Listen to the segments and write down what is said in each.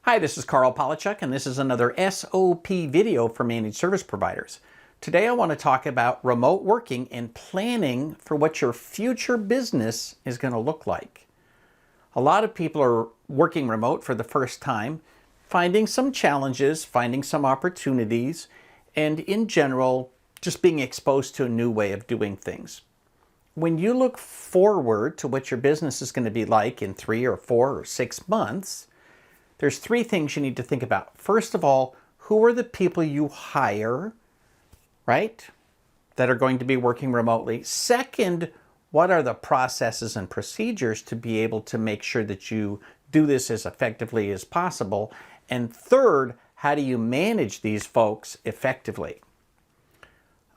Hi, this is Carl Polachuk, and this is another SOP video for managed service providers. Today I want to talk about remote working and planning for what your future business is going to look like. A lot of people are working remote for the first time, finding some challenges, finding some opportunities, and in general, just being exposed to a new way of doing things. When you look forward to what your business is going to be like in 3 or 4 or 6 months, there's 3 things you need to think about. First of all, who are the people you hire, right, that are going to be working remotely? Second, what are the processes and procedures to be able to make sure that you do this as effectively as possible? And third, how do you manage these folks effectively?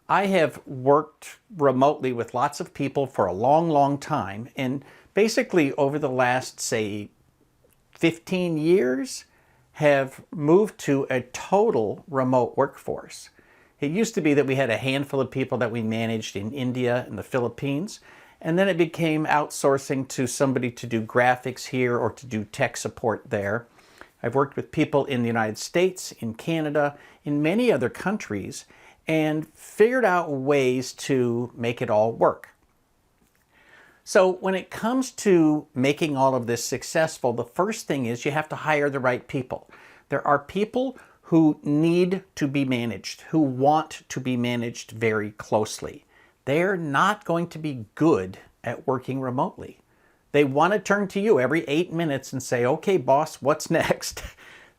I have worked remotely with lots of people for a long, long time, and basically over the last, say, 15 years have moved to a total remote workforce. It used to be that we had a handful of people that we managed in India and the Philippines, and then it became outsourcing to somebody to do graphics here or to do tech support there. I've worked with people in the United States, in Canada, in many other countries, and figured out ways to make it all work. So when it comes to making all of this successful, the first thing is you have to hire the right people. There are people who need to be managed, who want to be managed very closely. They're not going to be good at working remotely. They want to turn to you every 8 minutes and say, okay, boss, what's next?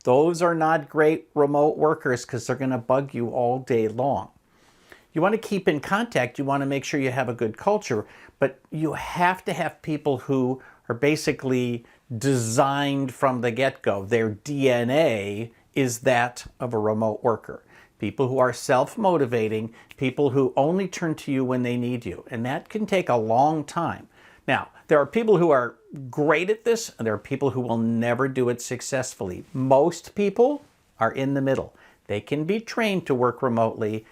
Those are not great remote workers because they're going to bug you all day long. You want to keep in contact, you want to make sure you have a good culture, but you have to have people who are basically designed from the get-go. Their DNA is that of a remote worker. People who are self-motivating, people who only turn to you when they need you, and that can take a long time. Now, there are people who are great at this, and there are people who will never do it successfully. Most people are in the middle. They can be trained to work remotely,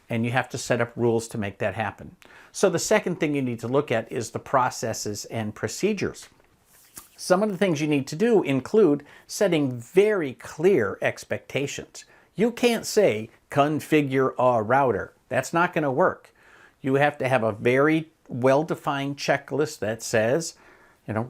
and you have to set up rules to make that happen. So the second thing you need to look at is the processes and procedures. Some of the things you need to do include setting very clear expectations. You can't say, configure a router. That's not going to work. You have to have a very well-defined checklist that says,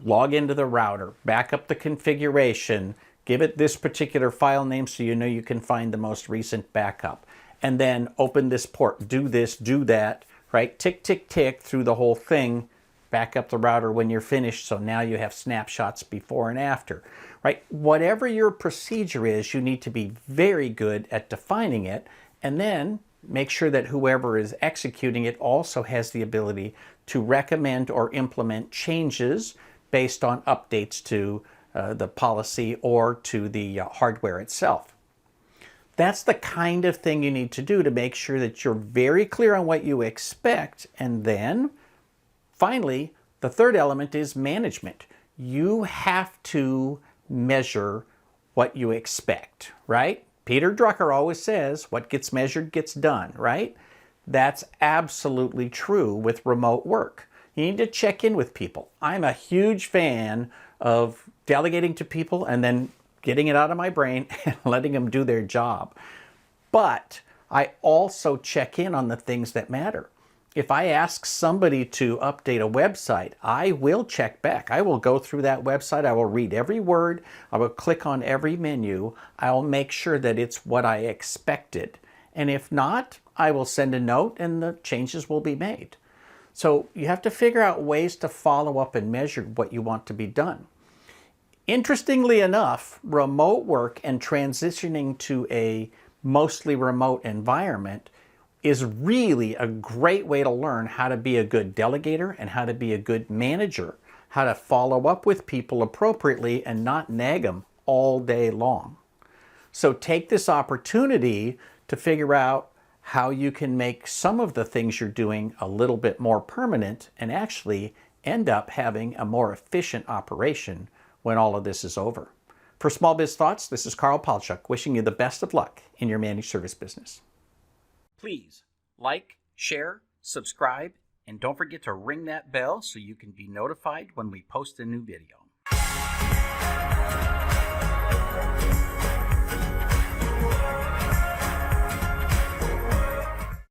log into the router, back up the configuration, give it this particular file name so you know you can find the most recent backup. And then open this port, do this, do that, right? Tick, tick, tick through the whole thing, back up the router when you're finished, so now you have snapshots before and after, right? Whatever your procedure is, you need to be very good at defining it, and then make sure that whoever is executing it also has the ability to recommend or implement changes based on updates to the policy or to the hardware itself. That's the kind of thing you need to do to make sure that you're very clear on what you expect. And then, finally, the third element is management. You have to measure what you expect, right? Peter Drucker always says, what gets measured gets done, right? That's absolutely true with remote work. You need to check in with people. I'm a huge fan of delegating to people and then getting it out of my brain and letting them do their job. But I also check in on the things that matter. If I ask somebody to update a website, I will check back. I will go through that website. I will read every word. I will click on every menu. I'll make sure that it's what I expected. And if not, I will send a note and the changes will be made. So you have to figure out ways to follow up and measure what you want to be done. Interestingly enough, remote work and transitioning to a mostly remote environment is really a great way to learn how to be a good delegator and how to be a good manager, how to follow up with people appropriately and not nag them all day long. So take this opportunity to figure out how you can make some of the things you're doing a little bit more permanent and actually end up having a more efficient operation when all of this is over. For Small Biz Thoughts, this is Carl Polachuk, wishing you the best of luck in your managed service business. Please like, share, subscribe, and don't forget to ring that bell so you can be notified when we post a new video.